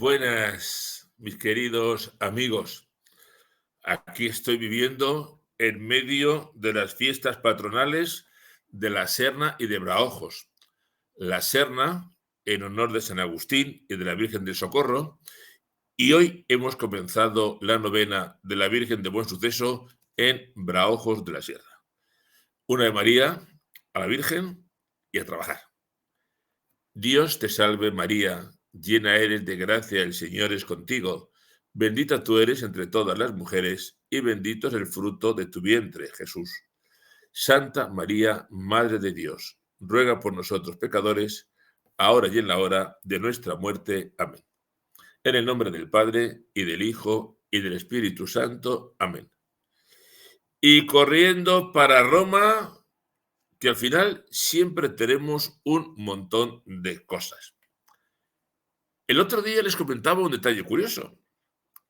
Buenas, mis queridos amigos. Aquí estoy viviendo en medio de las fiestas patronales de la Serna y de Braojos. La Serna, en honor de San Agustín y de la Virgen del Socorro, y hoy hemos comenzado la novena de la Virgen de Buen Suceso en Braojos de la Sierra. Una de María, a la Virgen y a trabajar. Dios te salve María, llena eres de gracia, el Señor es contigo. Bendita tú eres entre todas las mujeres, y bendito es el fruto de tu vientre, Jesús. Santa María, Madre de Dios, ruega por nosotros pecadores, ahora y en la hora de nuestra muerte. Amén. En el nombre del Padre, y del Hijo, y del Espíritu Santo. Amén. Y corriendo para Roma, que al final siempre tenemos un montón de cosas. El otro día les comentaba un detalle curioso,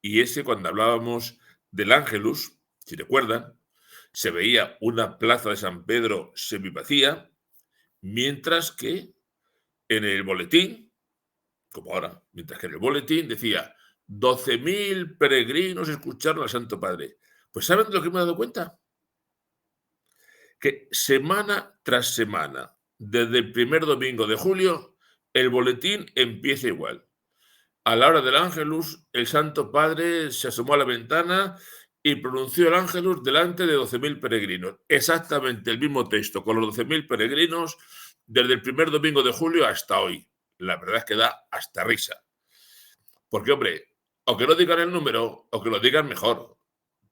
y ese cuando hablábamos del Ángelus, si recuerdan, se veía una plaza de San Pedro semivacía, mientras que en el boletín, como ahora, mientras que en el boletín decía 12.000 peregrinos escucharon al Santo Padre. Pues ¿saben de lo que me he dado cuenta? Que semana tras semana, desde el primer domingo de julio, el boletín empieza igual. A la hora del Ángelus, el Santo Padre se asomó a la ventana y pronunció el Ángelus delante de 12.000 peregrinos. Exactamente el mismo texto, con los 12.000 peregrinos, desde el primer domingo de julio hasta hoy. La verdad es que da hasta risa. Porque, hombre, o que no digan el número, o que lo digan mejor.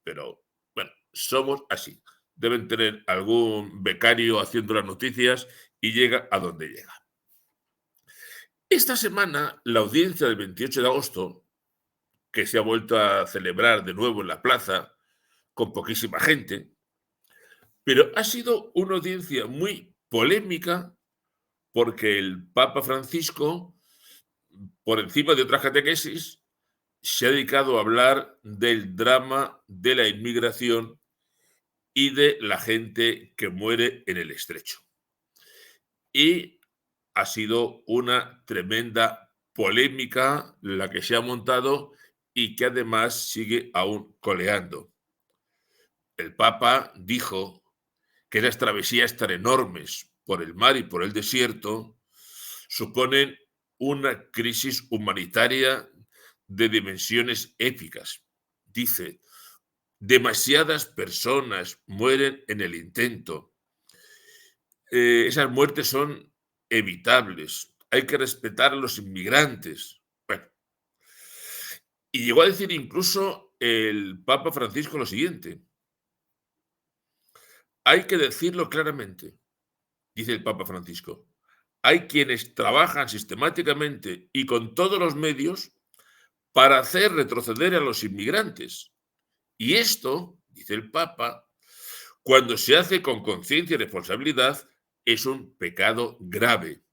Pero, bueno, somos así. Deben tener algún becario haciendo las noticias y llega a donde llega. Esta semana, la audiencia del 28 de agosto, que se ha vuelto a celebrar de nuevo en la plaza, con poquísima gente, pero ha sido una audiencia muy polémica porque el Papa Francisco, por encima de otras catequesis, se ha dedicado a hablar del drama de la inmigración y de la gente que muere en el estrecho. Y ha sido una tremenda polémica la que se ha montado y que además sigue aún coleando. El Papa dijo que las travesías tan enormes por el mar y por el desierto suponen una crisis humanitaria de dimensiones épicas. Dice, demasiadas personas mueren en el intento. Esas muertes son evitables. Hay que respetar a los inmigrantes. Bueno, y llegó a decir incluso el Papa Francisco lo siguiente. Hay que decirlo claramente, dice el Papa Francisco. Hay quienes trabajan sistemáticamente y con todos los medios para hacer retroceder a los inmigrantes. Y esto, dice el Papa, cuando se hace con conciencia y responsabilidad, es un pecado grave.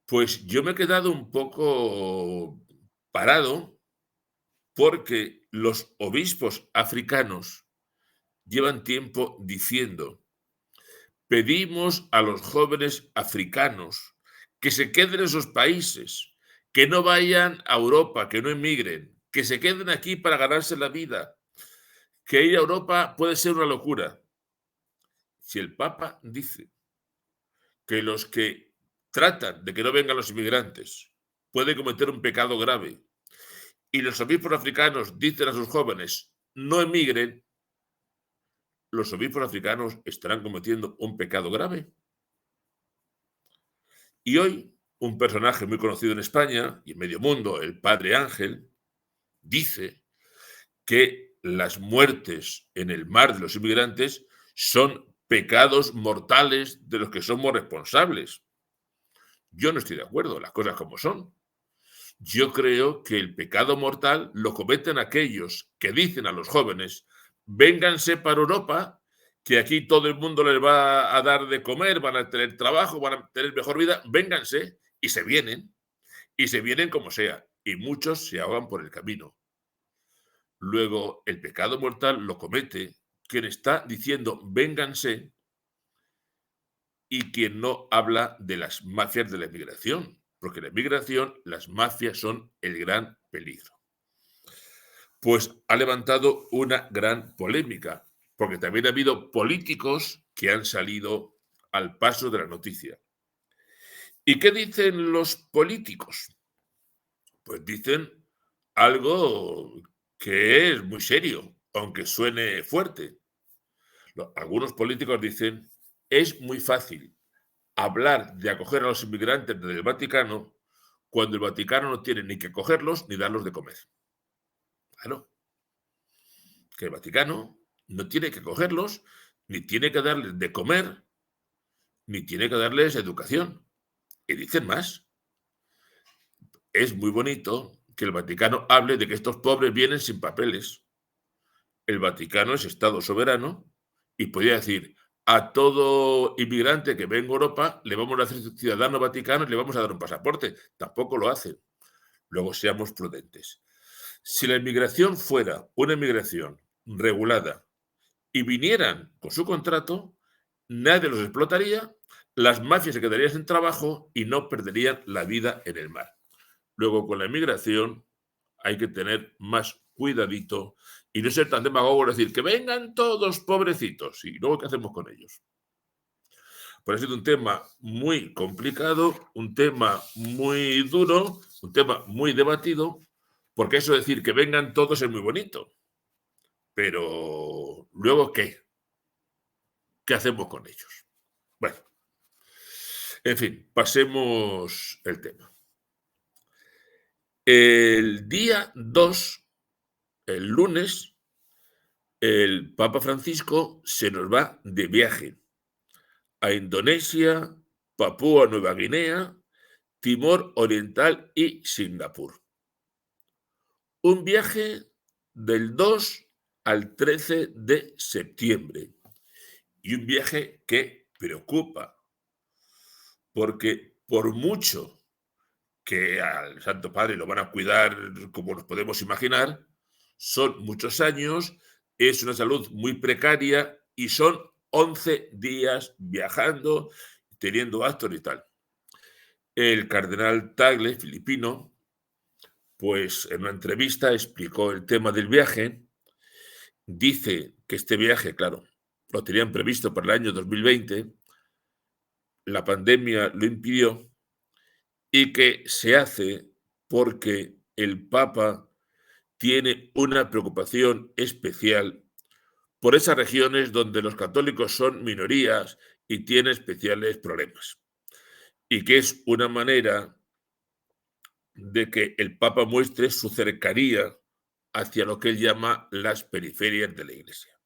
Pues yo me he quedado un poco parado porque los obispos africanos llevan tiempo diciendo: pedimos a los jóvenes africanos que se queden en sus países, que no vayan a Europa, que no emigren, que se queden aquí para ganarse la vida, que ir a Europa puede ser una locura. Si el Papa dice que los que tratan de que no vengan los inmigrantes pueden cometer un pecado grave, y los obispos africanos dicen a sus jóvenes no emigren, los obispos africanos estarán cometiendo un pecado grave. Y hoy, un personaje muy conocido en España y en medio mundo, el Padre Ángel, dice que las muertes en el mar de los inmigrantes son pecados mortales de los que somos responsables. Yo no estoy de acuerdo, las cosas como son. Yo creo que el pecado mortal lo cometen aquellos que dicen a los jóvenes, vénganse para Europa, que aquí todo el mundo les va a dar de comer, van a tener trabajo, van a tener mejor vida, vénganse, y se vienen como sea, y muchos se ahogan por el camino. Luego, el pecado mortal lo comete quien está diciendo vénganse y quien no habla de las mafias de la inmigración. porque la inmigración, las mafias son el gran peligro. Pues ha levantado una gran polémica, porque también ha habido políticos que han salido al paso de la noticia. ¿Y qué dicen los políticos? Pues dicen algo que es muy serio, aunque suene fuerte. Algunos políticos dicen, es muy fácil hablar de acoger a los inmigrantes del Vaticano cuando el Vaticano no tiene ni que acogerlos ni darlos de comer. Claro, que el Vaticano no tiene que acogerlos, ni tiene que darles de comer, ni tiene que darles educación. Y dicen más, es muy bonito que el Vaticano hable de que estos pobres vienen sin papeles. El Vaticano es Estado soberano y podría decir, a todo inmigrante que venga a Europa le vamos a hacer ciudadano vaticano y le vamos a dar un pasaporte. Tampoco lo hacen. Luego seamos prudentes. Si la inmigración fuera una inmigración regulada y vinieran con su contrato, nadie los explotaría, las mafias se quedarían sin trabajo y no perderían la vida en el mar. Luego, con la inmigración hay que tener más cuidadito y no ser tan demagogo, decir que vengan todos pobrecitos y luego ¿qué hacemos con ellos? Pues ha sido un tema muy complicado, un tema muy duro, un tema muy debatido, porque eso de decir que vengan todos es muy bonito, pero luego ¿qué? ¿Qué hacemos con ellos? Bueno, en fin, pasemos el tema. El día 2, el lunes, el Papa Francisco se nos va de viaje a Indonesia, Papúa Nueva Guinea, Timor Oriental y Singapur. Un viaje del 2 al 13 de septiembre y un viaje que preocupa, porque por mucho que al Santo Padre lo van a cuidar como nos podemos imaginar, son muchos años, es una salud muy precaria y son 11 días viajando, teniendo actos y tal. El cardenal Tagle, filipino, pues en una entrevista explicó el tema del viaje. Dice que este viaje, claro, lo tenían previsto para el año 2020, la pandemia lo impidió y que se hace porque el Papa tiene una preocupación especial por esas regiones donde los católicos son minorías y tienen especiales problemas. Y que es una manera de que el Papa muestre su cercanía hacia lo que él llama las periferias de la Iglesia.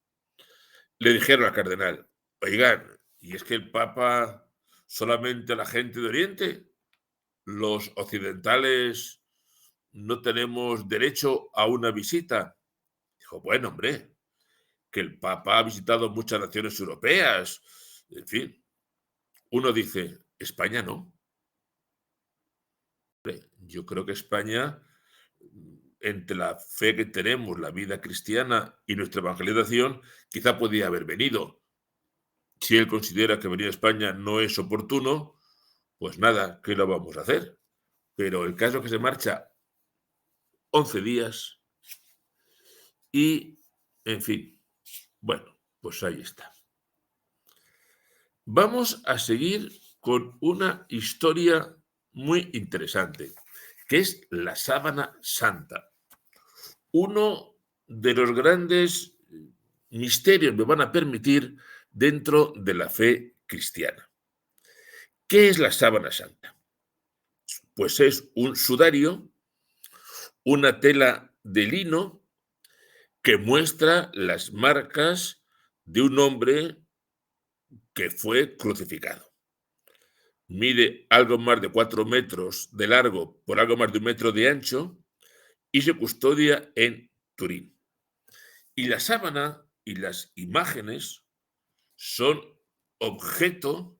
Le dijeron al cardenal, oigan, ¿y es que el Papa solamente a la gente de Oriente? ¿Los occidentales no tenemos derecho a una visita? Dijo, bueno, hombre, que el Papa ha visitado muchas naciones europeas. En fin, uno dice, España no. Yo creo que España, entre la fe que tenemos, la vida cristiana y nuestra evangelización, quizá podía haber venido. Si él considera que venir a España no es oportuno, pues nada, ¿qué lo vamos a hacer? Pero el caso es que se marcha 11 días y, en fin, bueno, pues ahí está. Vamos a seguir con una historia muy interesante, que es la sábana santa. Uno de los grandes misterios me van a permitir dentro de la fe cristiana. ¿Qué es la sábana santa? Pues es un sudario, una tela de lino que muestra las marcas de un hombre que fue crucificado. Mide algo más de 4 metros de largo por algo más de 1 metro de ancho y se custodia en Turín. Y la sábana y las imágenes son objeto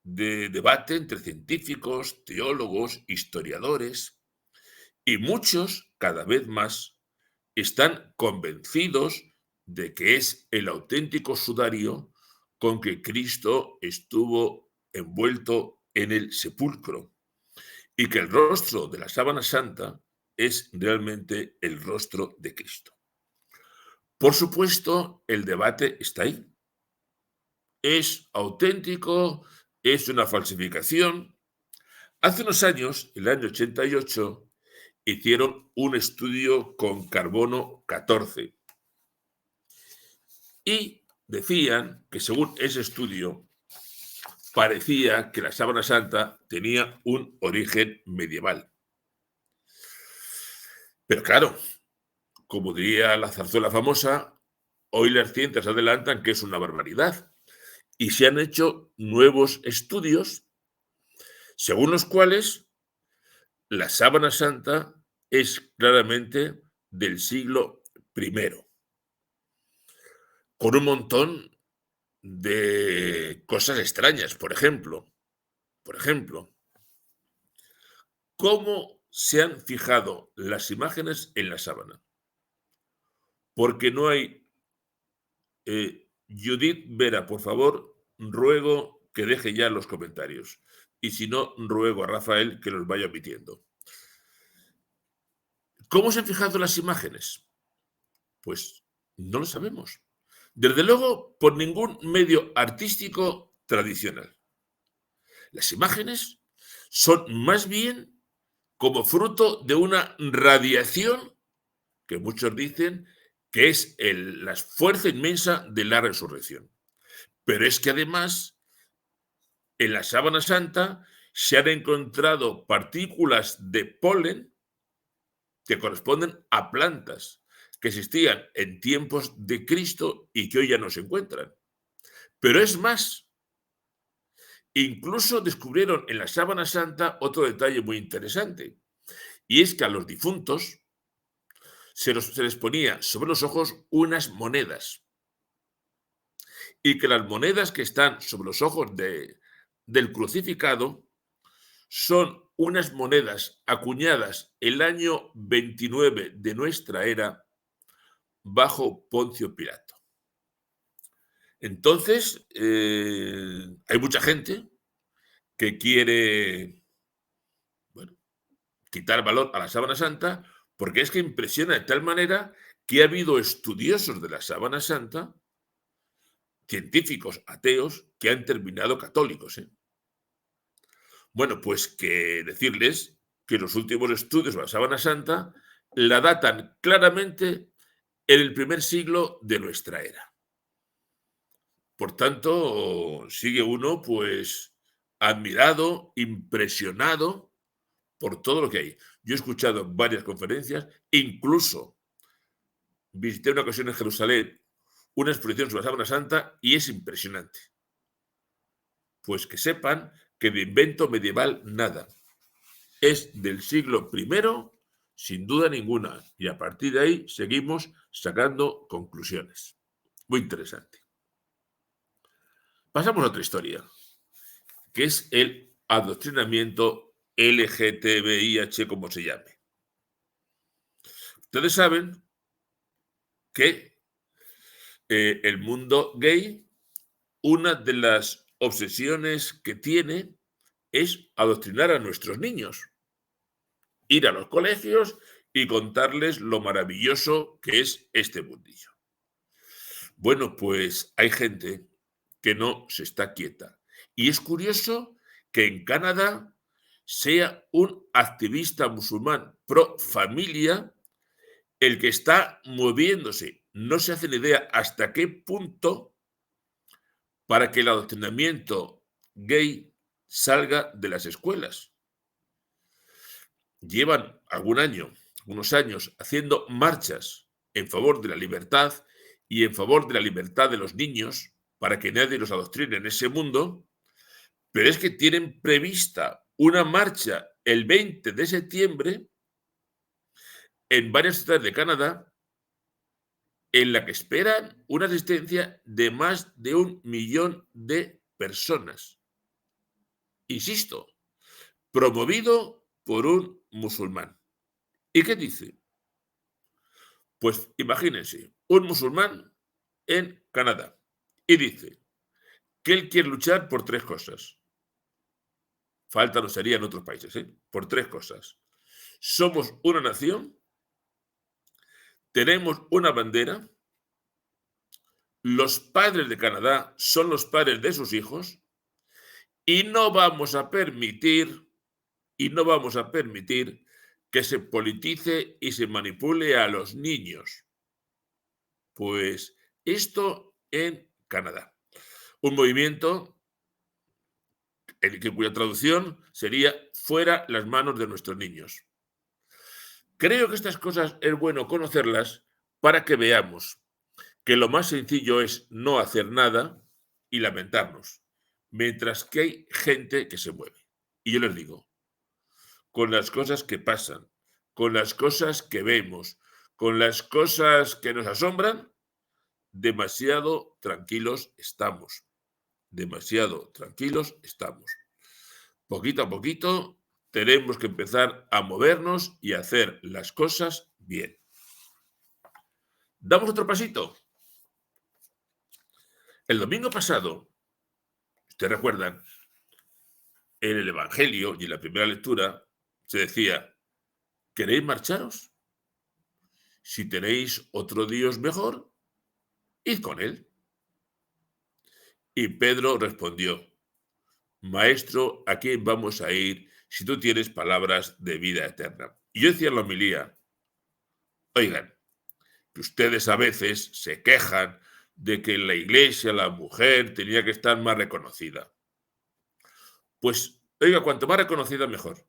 de debate entre científicos, teólogos, historiadores, y muchos, cada vez más, están convencidos de que es el auténtico sudario con que Cristo estuvo envuelto en el sepulcro y que el rostro de la sábana santa es realmente el rostro de Cristo. Por supuesto, el debate está ahí. ¿Es auténtico? ¿Es una falsificación? Hace unos años, el año 88, hicieron un estudio con carbono 14 y decían que según ese estudio parecía que la sábana santa tenía un origen medieval. Pero claro, como diría la zarzuela famosa, hoy las ciencias adelantan que es una barbaridad y se han hecho nuevos estudios según los cuales la sábana santa es claramente del siglo I, con un montón de cosas extrañas. Por ejemplo, ¿cómo se han fijado las imágenes en la sábana? Porque no hay... Judith Vera, por favor, ruego que deje ya los comentarios. Y si no, ruego a Rafael que los vaya omitiendo. ¿Cómo se han fijado las imágenes? Pues no lo sabemos. Desde luego, por ningún medio artístico tradicional. Las imágenes son más bien como fruto de una radiación que muchos dicen que es la fuerza inmensa de la resurrección. Pero es que además, en la sábana santa se han encontrado partículas de polen que corresponden a plantas que existían en tiempos de Cristo y que hoy ya no se encuentran. Pero es más, incluso descubrieron en la sábana santa otro detalle muy interesante, y es que a los difuntos se les ponía sobre los ojos unas monedas, y que las monedas que están sobre los ojos del crucificado son unas monedas acuñadas el año 29 de nuestra era bajo Poncio Pilato. Entonces, hay mucha gente que quiere, bueno, quitar valor a la sábana santa porque es que impresiona de tal manera que ha habido estudiosos de la sábana santa, científicos ateos, que han terminado católicos. Bueno, pues que decirles que los últimos estudios de la sábana santa la datan claramente en el primer siglo de nuestra era. Por tanto, sigue uno pues admirado, impresionado por todo lo que hay. Yo he escuchado varias conferencias, incluso visité una ocasión en Jerusalén una exposición sobre la sábana santa y es impresionante. Pues que sepan que de invento medieval nada. Es del siglo I, sin duda ninguna, y a partir de ahí seguimos sacando conclusiones. Muy interesante. Pasamos a otra historia, que es el adoctrinamiento LGTBIH, como se llame. Ustedes saben que el mundo gay, una de las obsesiones que tiene es adoctrinar a nuestros niños, ir a los colegios y contarles lo maravilloso que es este mundillo. Bueno, pues hay gente que no se está quieta. Y es curioso que en Canadá sea un activista musulmán pro familia el que está moviéndose. No se hace ni idea hasta qué punto para que el adoctrinamiento gay salga de las escuelas. Llevan algunos años, haciendo marchas en favor de la libertad y en favor de la libertad de los niños para que nadie los adoctrine en ese mundo, pero es que tienen prevista una marcha el 20 de septiembre en varias ciudades de Canadá en la que esperan una asistencia de más de 1 millón de personas. Insisto, promovido por un musulmán. ¿Y qué dice? Pues imagínense, un musulmán en Canadá y dice que él quiere luchar por 3 cosas. falta nos haría en otros países, por tres cosas. Somos una nación, tenemos una bandera, los padres de Canadá son los padres de sus hijos y no vamos a permitir, que se politice y se manipule a los niños. Pues esto en Canadá. Un movimiento cuya traducción sería fuera las manos de nuestros niños. Creo que estas cosas es bueno conocerlas para que veamos que lo más sencillo es no hacer nada y lamentarnos, mientras que hay gente que se mueve. Y yo les digo, con las cosas que pasan, con las cosas que vemos, con las cosas que nos asombran, demasiado tranquilos estamos. Demasiado tranquilos estamos. Poquito a poquito tenemos que empezar a movernos y a hacer las cosas bien. Damos otro pasito. El domingo pasado, ustedes recuerdan, en el Evangelio y en la primera lectura se decía, ¿queréis marcharos? Si tenéis otro Dios mejor, id con él. Y Pedro respondió, Maestro, ¿a quién vamos a ir si tú tienes palabras de vida eterna? Y yo decía en la homilía, oigan, que ustedes a veces se quejan de que en la iglesia la mujer tenía que estar más reconocida. Pues, oiga, cuanto más reconocida, mejor.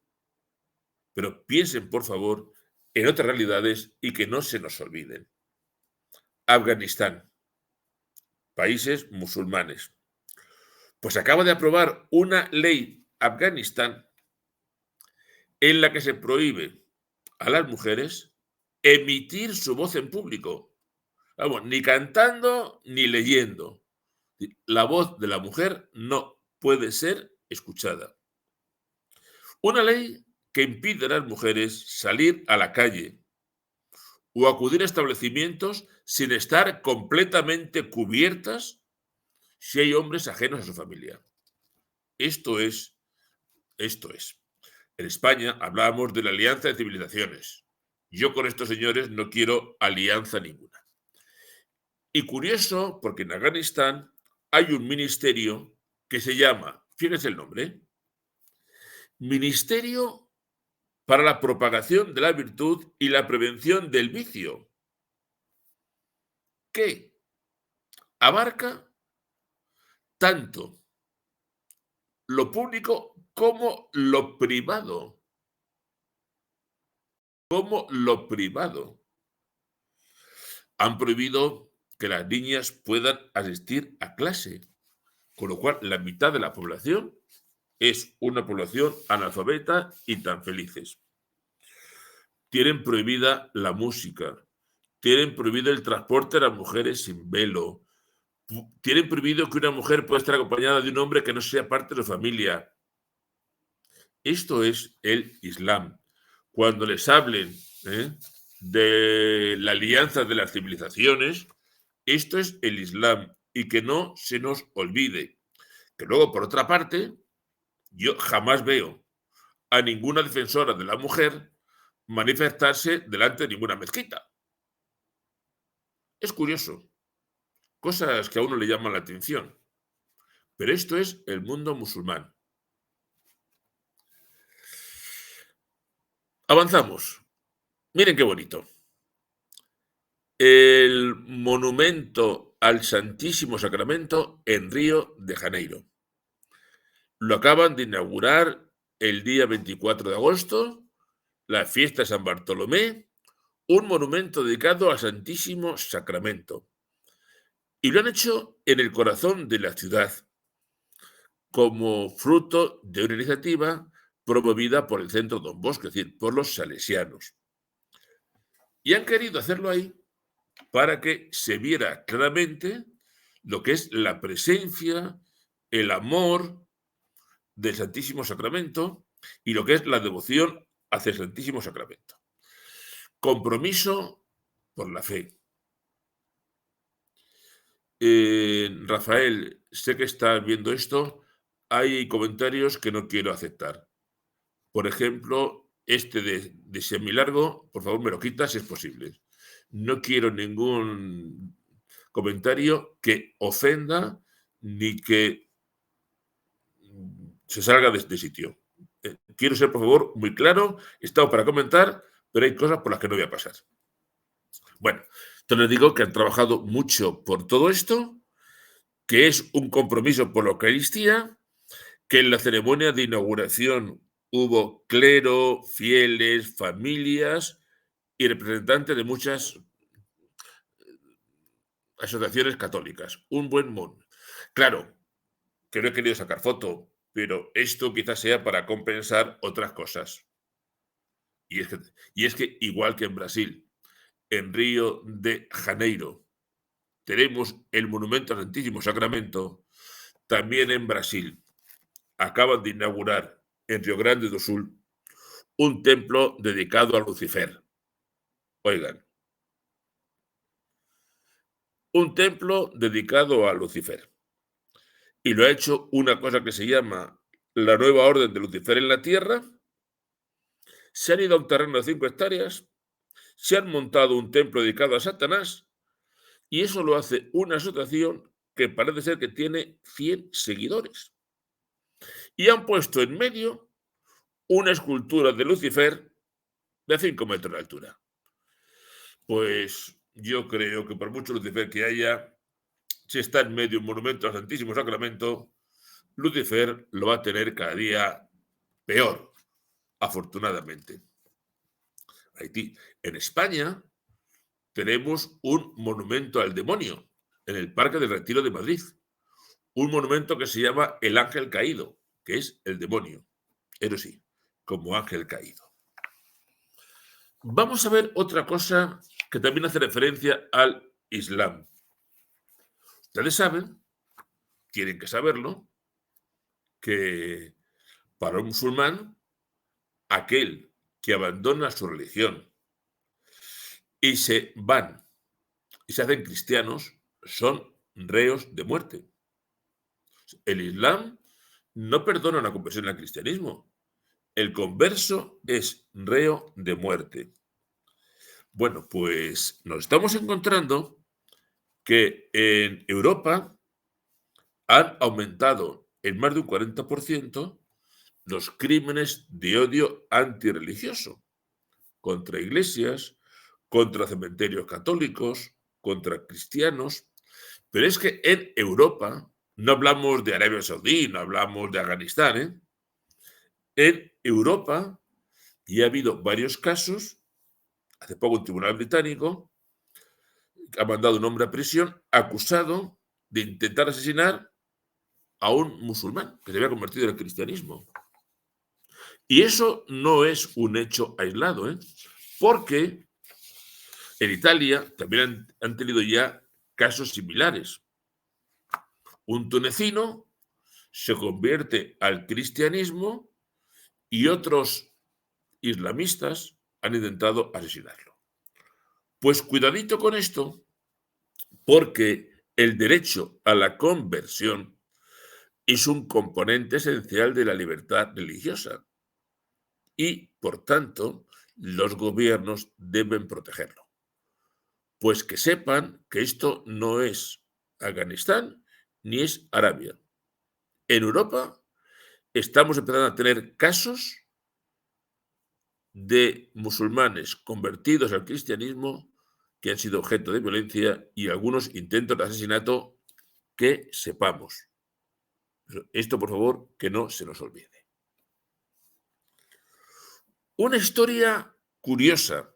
Pero piensen, por favor, en otras realidades y que no se nos olviden. Afganistán, países musulmanes. Pues acaba de aprobar una ley Afganistán en la que se prohíbe a las mujeres emitir su voz en público. Vamos, ni cantando ni leyendo. La voz de la mujer no puede ser escuchada. Una ley que impide a las mujeres salir a la calle o acudir a establecimientos sin estar completamente cubiertas si hay hombres ajenos a su familia. Esto es. En España hablábamos de la alianza de civilizaciones. Yo con estos señores no quiero alianza ninguna. Y curioso, porque en Afganistán hay un ministerio que se llama, fíjense el nombre, Ministerio para la Propagación de la Virtud y la Prevención del Vicio, que abarca tanto lo público como lo privado. Han prohibido que las niñas puedan asistir a clase, con lo cual la mitad de la población es una población analfabeta y tan felices. Tienen prohibida la música, tienen prohibido el transporte de las mujeres sin velo, tienen prohibido que una mujer pueda estar acompañada de un hombre que no sea parte de su familia. Esto es el Islam. Cuando les hablen de la alianza de las civilizaciones, esto es el Islam y que no se nos olvide. Que luego, por otra parte, yo jamás veo a ninguna defensora de la mujer manifestarse delante de ninguna mezquita. Es curioso, cosas que a uno le llaman la atención, pero esto es el mundo musulmán. Avanzamos. Miren qué bonito. El monumento al Santísimo Sacramento en Río de Janeiro. Lo acaban de inaugurar el día 24 de agosto, la fiesta de San Bartolomé, un monumento dedicado al Santísimo Sacramento. Y lo han hecho en el corazón de la ciudad, como fruto de una iniciativa promovida por el Centro Don Bosco, es decir, por los salesianos. Y han querido hacerlo ahí para que se viera claramente lo que es la presencia, el amor del Santísimo Sacramento y lo que es la devoción hacia el Santísimo Sacramento. Compromiso por la fe. Rafael, sé que estás viendo esto. hay comentarios que no quiero aceptar. Por ejemplo, este de semilargo, por favor me lo quitas si es posible. No quiero ningún comentario que ofenda ni que se salga de este sitio. Quiero ser, por favor, muy claro. He estado para comentar, pero hay cosas por las que no voy a pasar. Bueno, entonces les digo que han trabajado mucho por todo esto, que es un compromiso por la Eucaristía, que en la ceremonia de inauguración hubo clero, fieles, familias y representantes de muchas asociaciones católicas. Un buen mon. Claro, que no he querido sacar foto, pero esto quizás sea para compensar otras cosas. Y es que igual que en Brasil, en Río de Janeiro, tenemos el Monumento al Santísimo Sacramento, también en Brasil acaban de inaugurar en Río Grande do Sul un templo dedicado a Lucifer. Oigan, un templo dedicado a Lucifer. Y lo ha hecho una cosa que se llama la Nueva Orden de Lucifer en la Tierra. Se han ido a un terreno de 5 hectáreas, se han montado un templo dedicado a Satanás y eso lo hace una asociación que parece ser que tiene 100 seguidores. Y han puesto en medio una escultura de Lucifer de 5 metros de altura. Pues yo creo que por mucho Lucifer que haya, si está en medio un monumento al Santísimo Sacramento, Lucifer lo va a tener cada día peor, afortunadamente. Haití. En España tenemos un monumento al demonio en el Parque del Retiro de Madrid. Un monumento que se llama el Ángel Caído, que es el demonio. Eso sí, como ángel caído. Vamos a ver otra cosa que también hace referencia al Islam. Ustedes saben, tienen que saberlo, que para un musulmán, aquel que abandona su religión y se van y se hacen cristianos son reos de muerte. El Islam no perdona una conversión al cristianismo. El converso es reo de muerte. Bueno, pues nos estamos encontrando que en Europa han aumentado en más de un 40% los crímenes de odio antirreligioso contra iglesias, contra cementerios católicos, contra cristianos. Pero es que en Europa, no hablamos de Arabia Saudí, no hablamos de Afganistán, en Europa ya ha habido varios casos. Hace poco un tribunal británico ha mandado un hombre a prisión acusado de intentar asesinar a un musulmán que se había convertido en el cristianismo. Y eso no es un hecho aislado, porque en Italia también han tenido ya casos similares. Un tunecino se convierte al cristianismo y otros islamistas han intentado asesinarlo. Pues cuidadito con esto, porque el derecho a la conversión es un componente esencial de la libertad religiosa y, por tanto, los gobiernos deben protegerlo. Pues que sepan que esto no es Afganistán ni es Arabia. En Europa estamos empezando a tener casos de musulmanes convertidos al cristianismo que han sido objeto de violencia y algunos intentos de asesinato que sepamos. Esto, por favor, que no se nos olvide. Una historia curiosa,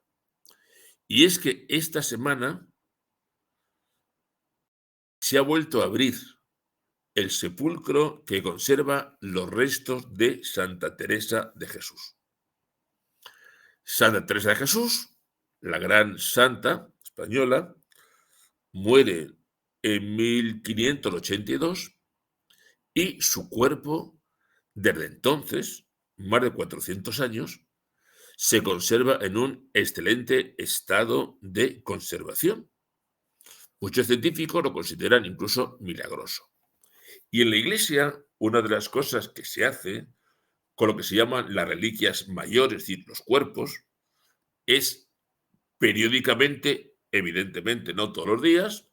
y es que esta semana se ha vuelto a abrir el sepulcro que conserva los restos de Santa Teresa de Jesús. Santa Teresa de Jesús, la gran santa española, muere en 1582 y su cuerpo, desde entonces, más de 400 años, se conserva en un excelente estado de conservación. Muchos científicos lo consideran incluso milagroso. Y en la Iglesia una de las cosas que se hace con lo que se llaman las reliquias mayores, es decir, los cuerpos, es periódicamente, evidentemente no todos los días,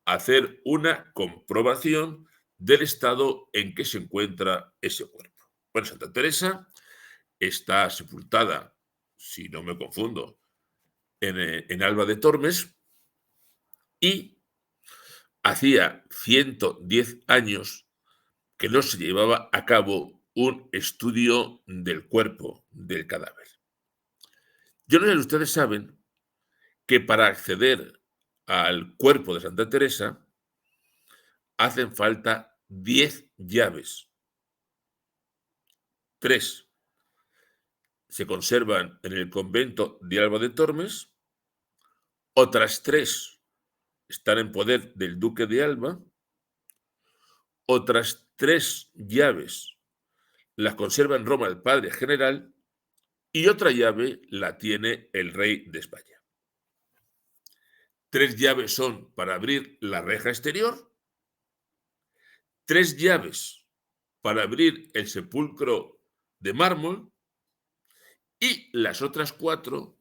hacer una comprobación del estado en que se encuentra ese cuerpo. Bueno, Santa Teresa está sepultada, si no me confundo, en Alba de Tormes, y hacía 110 años que no se llevaba a cabo un estudio del cuerpo del cadáver. Yo no sé si ustedes saben que para acceder al cuerpo de Santa Teresa hacen falta 10 llaves. 3 se conservan en el convento de Alba de Tormes, otras 3 están en poder del duque de Alba, otras 3 llaves las conserva en Roma el padre general y otra llave la tiene el rey de España. 3 llaves son para abrir la reja exterior, 3 llaves para abrir el sepulcro de mármol y las otras 4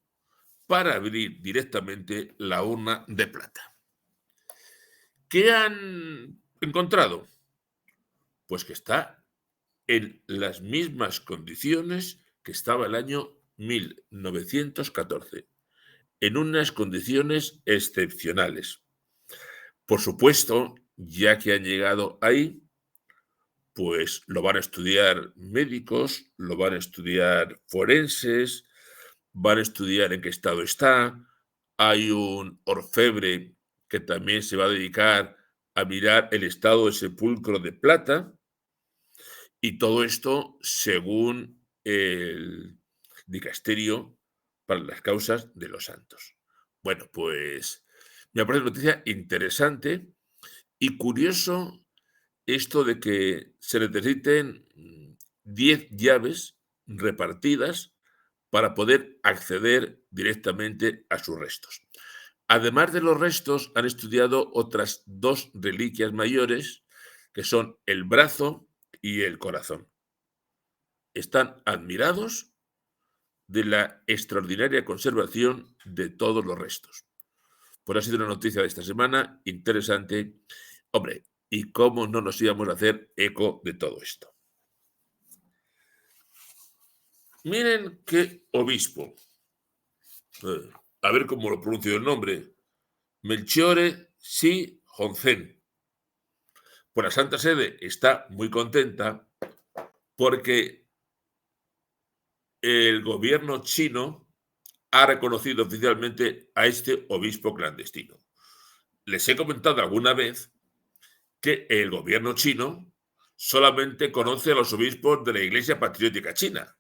para abrir directamente la urna de plata. ¿Qué han encontrado? Pues que está en las mismas condiciones que estaba el año 1914, en unas condiciones excepcionales. Por supuesto, ya que han llegado ahí, pues lo van a estudiar médicos, lo van a estudiar forenses, van a estudiar en qué estado está. Hay un orfebre que también se va a dedicar a mirar el estado del sepulcro de plata, y todo esto según el dicasterio para las causas de los santos. Bueno, pues me parece una noticia interesante y curioso esto de que se necesiten 10 llaves repartidas para poder acceder directamente a sus restos. Además de los restos, han estudiado otras 2 reliquias mayores, que son el brazo y el corazón. Están admirados de la extraordinaria conservación de todos los restos. Pues ha sido una noticia de esta semana interesante. Hombre, ¿y cómo no nos íbamos a hacer eco de todo esto? Miren qué obispo. A ver cómo lo pronuncio el nombre. Melchiore Si Honzen. Pues la Santa Sede está muy contenta porque el gobierno chino ha reconocido oficialmente a este obispo clandestino. Les he comentado alguna vez que el gobierno chino solamente conoce a los obispos de la Iglesia Patriótica China.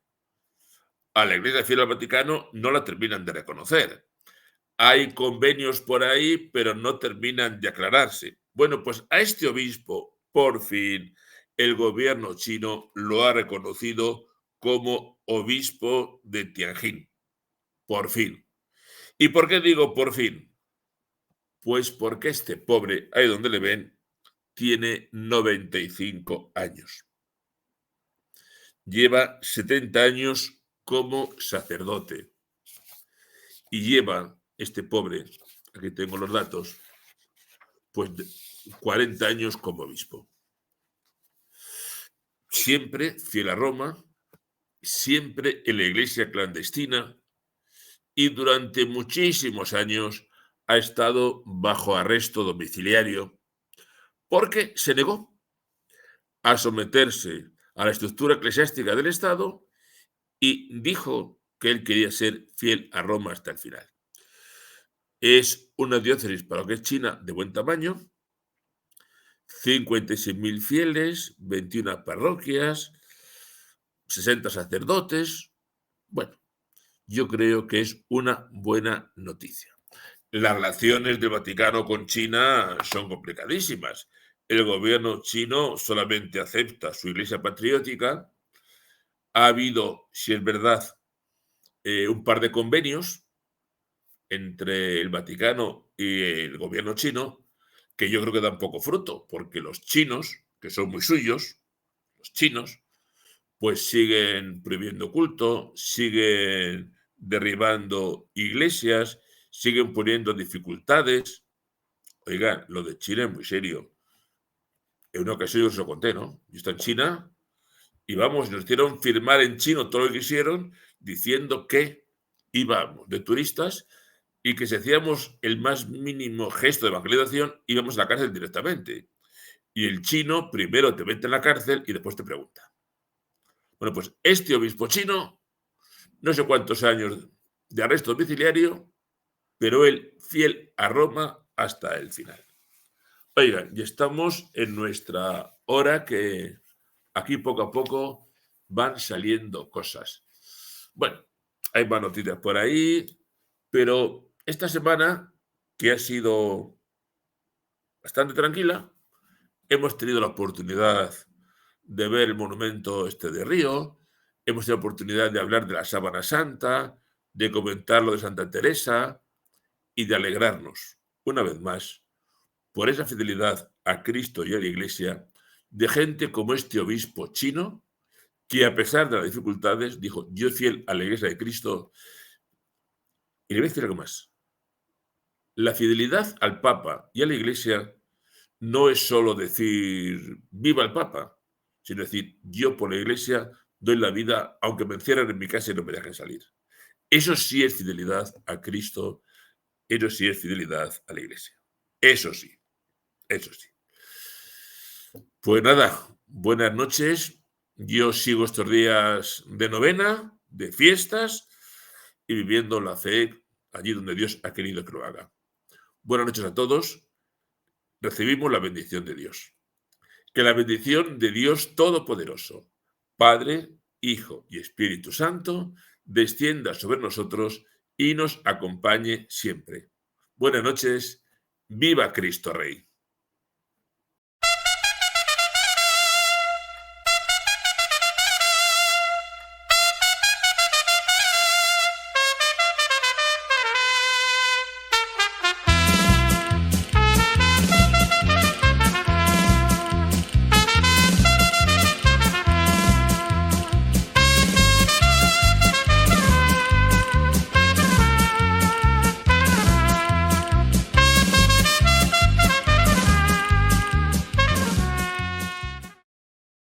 A la Iglesia Fiel al Vaticano no la terminan de reconocer. Hay convenios por ahí, pero no terminan de aclararse. Bueno, pues a este obispo, por fin, el gobierno chino lo ha reconocido como obispo de Tianjin. Por fin. ¿Y por qué digo por fin? Pues porque este pobre, ahí donde le ven, tiene 95 años. Lleva 70 años como sacerdote y lleva, este pobre, aquí tengo los datos, pues 40 años como obispo. Siempre fiel a Roma, siempre en la iglesia clandestina y durante muchísimos años ha estado bajo arresto domiciliario porque se negó a someterse a la estructura eclesiástica del Estado y dijo que él quería ser fiel a Roma hasta el final. Es una diócesis para lo que es China de buen tamaño, 56.000 fieles, 21 parroquias, 60 sacerdotes. Bueno, yo creo que es una buena noticia. Las relaciones del Vaticano con China son complicadísimas. El gobierno chino solamente acepta su iglesia patriótica. Ha habido, si es verdad, un par de convenios entre el Vaticano y el gobierno chino que yo creo que dan poco fruto, porque los chinos, que son muy suyos, los chinos, pues siguen prohibiendo culto, siguen derribando iglesias, siguen poniendo dificultades. Oigan, lo de China es muy serio. En una ocasión yo os lo conté, ¿no? Yo estaba en China y vamos, nos hicieron firmar en chino todo lo que quisieron, diciendo que íbamos de turistas y que si hacíamos el más mínimo gesto de evangelización, íbamos a la cárcel directamente. Y el chino primero te mete en la cárcel y después te pregunta. Bueno, pues este obispo chino, no sé cuántos años de arresto domiciliario, pero él fiel a Roma hasta el final. Oigan, ya estamos en nuestra hora que aquí poco a poco van saliendo cosas. Bueno, hay más noticias por ahí, pero esta semana, que ha sido bastante tranquila, hemos tenido la oportunidad de ver el monumento este de Río, hemos tenido la oportunidad de hablar de la Sábana Santa, de comentar lo de Santa Teresa y de alegrarnos, una vez más, por esa fidelidad a Cristo y a la Iglesia de gente como este obispo chino, que a pesar de las dificultades dijo, yo fiel a la Iglesia de Cristo. Y le voy a decir algo más. La fidelidad al Papa y a la Iglesia no es solo decir viva el Papa, sino decir yo por la Iglesia doy la vida aunque me encierren en mi casa y no me dejen salir. Eso sí es fidelidad a Cristo, eso sí es fidelidad a la Iglesia. Eso sí, eso sí. Pues nada, buenas noches. Yo sigo estos días de novena, de fiestas y viviendo la fe allí donde Dios ha querido que lo haga. Buenas noches a todos. Recibimos la bendición de Dios. Que la bendición de Dios Todopoderoso, Padre, Hijo y Espíritu Santo, descienda sobre nosotros y nos acompañe siempre. Buenas noches. Viva Cristo Rey.